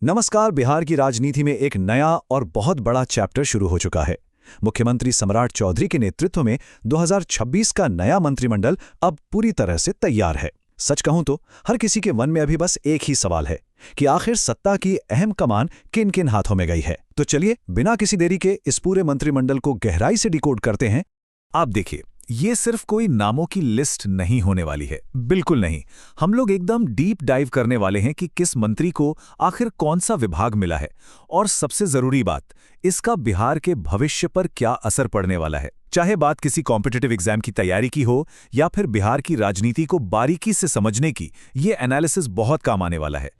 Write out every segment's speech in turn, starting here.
नमस्कार। बिहार की राजनीति में एक नया और बहुत बड़ा चैप्टर शुरू हो चुका है। मुख्यमंत्री सम्राट चौधरी के नेतृत्व में 2026 का नया मंत्रिमंडल अब पूरी तरह से तैयार है। सच कहूं तो हर किसी के मन में अभी बस एक ही सवाल है कि आखिर सत्ता की अहम कमान किन किन हाथों में गई है। तो चलिए बिना किसी देरी के इस पूरे मंत्रिमंडल को गहराई से डिकोड करते हैं। आप देखिए, ये सिर्फ कोई नामों की लिस्ट नहीं होने वाली है, बिल्कुल नहीं। हम लोग एकदम डीप डाइव करने वाले हैं कि किस मंत्री को आखिर कौन सा विभाग मिला है, और सबसे जरूरी बात, इसका बिहार के भविष्य पर क्या असर पड़ने वाला है। चाहे बात किसी कॉम्पिटिटिव एग्जाम की तैयारी की हो या फिर बिहार की राजनीति को बारीकी से समझने की, ये एनालिसिस बहुत काम आने वाला है।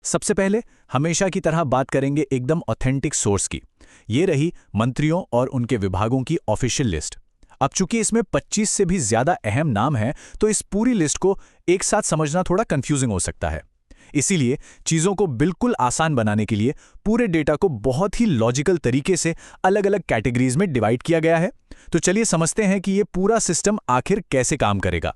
सबसे पहले हमेशा की तरह बात करेंगे एकदम ऑथेंटिक सोर्स की। ये रही मंत्रियों और उनके विभागों की ऑफिशियल लिस्ट। अब चूंकि इसमें 25 से भी ज्यादा अहम नाम हैं, तो इस पूरी लिस्ट को एक साथ समझना थोड़ा कंफ्यूजिंग हो सकता है। इसीलिए चीजों को बिल्कुल आसान बनाने के लिए पूरे डेटा को बहुत ही लॉजिकल तरीके से अलग अलग कैटेगरीज में डिवाइड किया गया है। तो चलिए समझते हैं कि ये पूरा सिस्टम आखिर कैसे काम करेगा।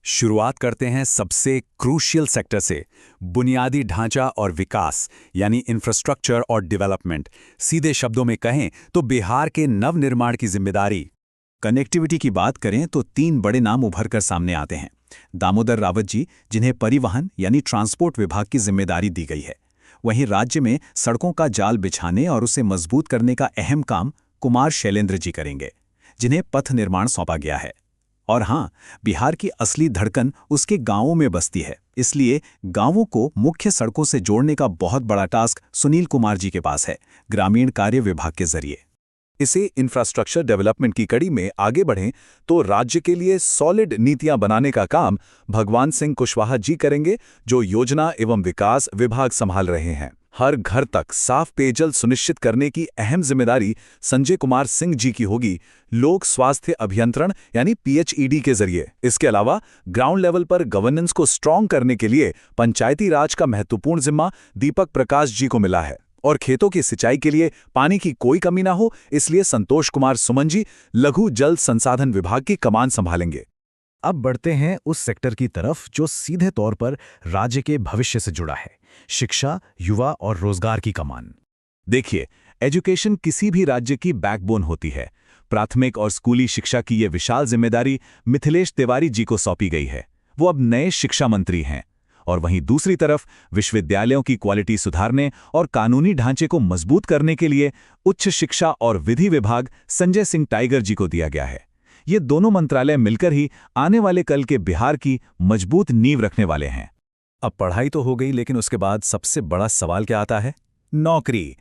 शुरुआत करते हैं सबसे क्रूशियल सेक्टर से, बुनियादी ढांचा और विकास, यानी इंफ्रास्ट्रक्चर और डेवलपमेंट। सीधे शब्दों में कहें तो बिहार के नवनिर्माण की जिम्मेदारी। कनेक्टिविटी की बात करें तो 3 बड़े नाम उभर कर सामने आते हैं। दामोदर रावत जी, जिन्हें परिवहन यानी ट्रांसपोर्ट विभाग की जिम्मेदारी दी गई है। वहीं राज्य में सड़कों का जाल बिछाने और उसे मजबूत करने का अहम काम कुमार शैलेंद्र जी करेंगे, जिन्हें पथ निर्माण सौंपा गया है। और हाँ, बिहार की असली धड़कन उसके गांवों में बसती है, इसलिए गांवों को मुख्य सड़कों से जोड़ने का बहुत बड़ा टास्क सुनील कुमार जी के पास है, ग्रामीण कार्य विभाग के जरिए। इसे इंफ्रास्ट्रक्चर डेवलपमेंट की कड़ी में आगे बढ़ें तो राज्य के लिए सॉलिड नीतियां बनाने का काम भगवान सिंह कुशवाहा जी करेंगे, जो योजना एवं विकास विभाग संभाल रहे हैं। हर घर तक साफ पेयजल सुनिश्चित करने की अहम जिम्मेदारी संजय कुमार सिंह जी की होगी, लोक स्वास्थ्य अभियंत्रण यानी PHED के जरिए। इसके अलावा ग्राउंड लेवल पर गवर्नेंस को स्ट्रॉन्ग करने के लिए पंचायती राज का महत्वपूर्ण जिम्मा दीपक प्रकाश जी को मिला है। और खेतों की सिंचाई के लिए पानी की कोई कमी ना हो, इसलिए संतोष कुमार सुमन जी लघु जल संसाधन विभाग की कमान संभालेंगे। अब बढ़ते हैं उस सेक्टर की तरफ जो सीधे तौर पर राज्य के भविष्य से जुड़ा है, शिक्षा, युवा और रोजगार की कमान। देखिए, एजुकेशन किसी भी राज्य की बैकबोन होती है। प्राथमिक और स्कूली शिक्षा की ये विशाल जिम्मेदारी मिथिलेश तिवारी जी को सौंपी गई है। वो अब नए शिक्षा मंत्री हैं। और वहीं दूसरी तरफ विश्वविद्यालयों की क्वालिटी सुधारने और कानूनी ढांचे को मजबूत करने के लिए उच्च शिक्षा और विधि विभाग संजय सिंह टाइगर जी को दिया गया है। ये दोनों मंत्रालय मिलकर ही आने वाले कल के बिहार की मजबूत नींव रखने वाले हैं। अब पढ़ाई तो हो गई, लेकिन उसके बाद सबसे बड़ा सवाल क्या आता है? नौकरी।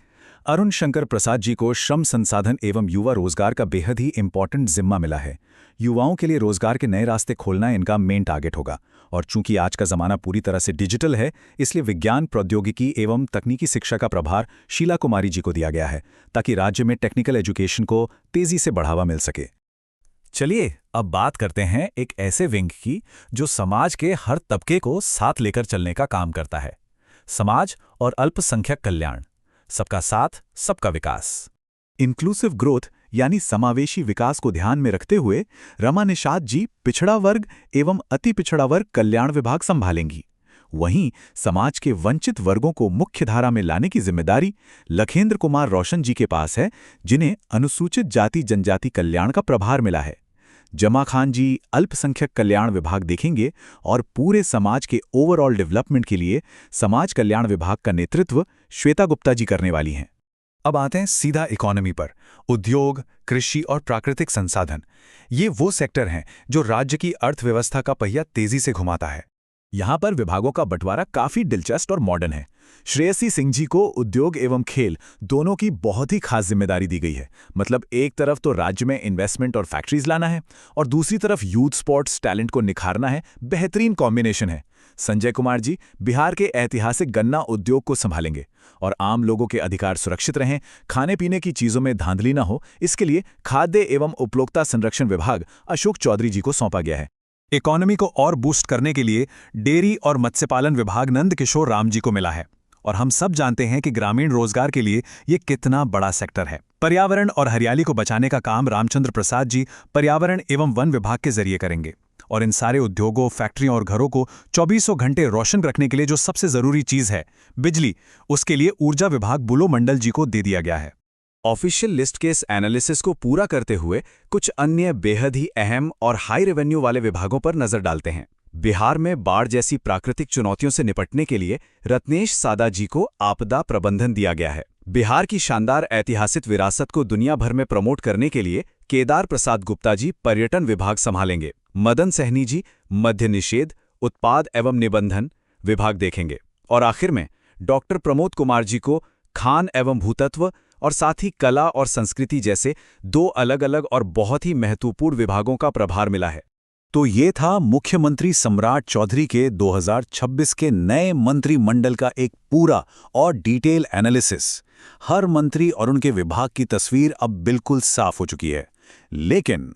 अरुण शंकर प्रसाद जी को श्रम संसाधन एवं युवा रोजगार का बेहद ही इंपॉर्टेंट जिम्मा मिला है। युवाओं के लिए रोजगार के नए रास्ते खोलना इनका मेन टारगेट होगा। और चूंकि आज का जमाना पूरी तरह से डिजिटल है, इसलिए विज्ञान, प्रौद्योगिकी एवं तकनीकी शिक्षा का प्रभार शीला कुमारी जी को दिया गया है, ताकि राज्य में टेक्निकल एजुकेशन को तेजी से बढ़ावा मिल सके। चलिए अब बात करते हैं एक ऐसे विंग की जो समाज के हर तबके को साथ लेकर चलने का काम करता है। समाज और अल्पसंख्यक कल्याण, सबका साथ सबका विकास। इंक्लूसिव ग्रोथ यानी समावेशी विकास को ध्यान में रखते हुए रमा निषाद जी पिछड़ा वर्ग एवं अति पिछड़ा वर्ग कल्याण विभाग संभालेंगी। वहीं समाज के वंचित वर्गों को मुख्य धारा में लाने की जिम्मेदारी लखेंद्र कुमार रोशन जी के पास है, जिन्हें अनुसूचित जाति जनजाति कल्याण का प्रभार मिला है। जमा खान जी अल्पसंख्यक कल्याण विभाग देखेंगे और पूरे समाज के ओवरऑल डेवलपमेंट के लिए समाज कल्याण विभाग का नेतृत्व श्वेता गुप्ता जी करने वाली हैं। अब आते हैं सीधा इकोनॉमी पर। उद्योग, कृषि और प्राकृतिक संसाधन, ये वो सेक्टर हैं जो राज्य की अर्थव्यवस्था का पहिया तेजी से घुमाता है। यहाँ पर विभागों का बंटवारा काफी दिलचस्प और मॉडर्न है। श्रेयसी सिंह जी को उद्योग एवं खेल दोनों की बहुत ही खास जिम्मेदारी दी गई है। मतलब एक तरफ तो राज्य में इन्वेस्टमेंट और फैक्ट्रीज लाना है, और दूसरी तरफ यूथ स्पोर्ट्स टैलेंट को निखारना है। बेहतरीन कॉम्बिनेशन है। संजय कुमार जी बिहार के ऐतिहासिक गन्ना उद्योग को संभालेंगे, और आम लोगों के अधिकार सुरक्षित रहें, खाने पीने की चीजों में धांधली न हो, इसके लिए खाद्य एवं उपभोक्ता संरक्षण विभाग अशोक चौधरी जी को सौंपा गया है। इकोनॉमी को और बूस्ट करने के लिए डेयरी और मत्स्यपालन विभाग नंद किशोर राम जी को मिला है। और हम सब जानते हैं कि ग्रामीण रोजगार के लिए ये कितना बड़ा सेक्टर है। पर्यावरण और हरियाली को बचाने का काम रामचंद्र प्रसाद जी पर्यावरण एवं वन विभाग के जरिए करेंगे। और इन सारे उद्योगों, फैक्ट्रियों और घरों को 2400 घंटे रोशन रखने के लिए जो सबसे जरूरी चीज है, बिजली, उसके लिए ऊर्जा विभाग बुलो मंडल जी को दे दिया गया है। ऑफिशियल लिस्ट के इस एनालिसिस को पूरा करते हुए कुछ अन्य बेहद ही अहम और हाई रेवेन्यू वाले विभागों पर नजर डालते हैं। बिहार में बाढ़ जैसी प्राकृतिक चुनौतियों से निपटने के लिए रत्नेश सादा जी को आपदा प्रबंधन दिया गया है। बिहार की शानदार ऐतिहासिक विरासत को दुनिया भर में प्रमोट करने के लिए केदार प्रसाद गुप्ता जी पर्यटन विभाग संभालेंगे। मदन सहनी जी मद्य निषेध, उत्पाद एवं निबंधन विभाग देखेंगे। और आखिर में डॉक्टर प्रमोद कुमार जी को खान एवं भूतत्व और साथ ही कला और संस्कृति जैसे 2 अलग-अलग और बहुत ही महत्वपूर्ण विभागों का प्रभार मिला है। तो ये था मुख्यमंत्री सम्राट चौधरी के 2026 के नए मंत्रिमंडल का एक पूरा और डिटेल एनालिसिस। हर मंत्री और उनके विभाग की तस्वीर अब बिल्कुल साफ हो चुकी है। लेकिन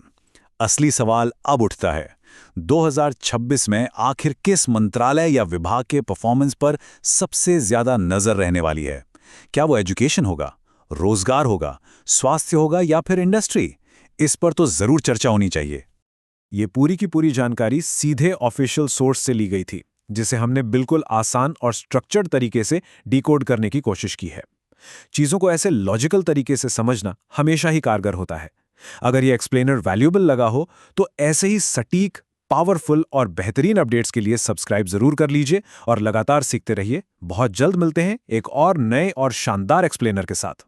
असली सवाल अब उठता है, 2026 में आखिर किस मंत्रालय या विभाग के परफॉर्मेंस पर सबसे ज्यादा नजर रहने वाली है? क्या वो एजुकेशन होगा, रोजगार होगा, स्वास्थ्य होगा या फिर इंडस्ट्री? इस पर तो जरूर चर्चा होनी चाहिए। ये पूरी की पूरी जानकारी सीधे ऑफिशियल सोर्स से ली गई थी, जिसे हमने बिल्कुल आसान और स्ट्रक्चर्ड तरीके से डिकोड करने की कोशिश की है। चीजों को ऐसे लॉजिकल तरीके से समझना हमेशा ही कारगर होता है। अगर ये एक्सप्लेनर वैल्यूएबल लगा हो तो ऐसे ही सटीक, पावरफुल और बेहतरीन अपडेट्स के लिए सब्सक्राइब जरूर कर लीजिए और लगातार सीखते रहिए। बहुत जल्द मिलते हैं एक और नए और शानदार एक्सप्लेनर के साथ।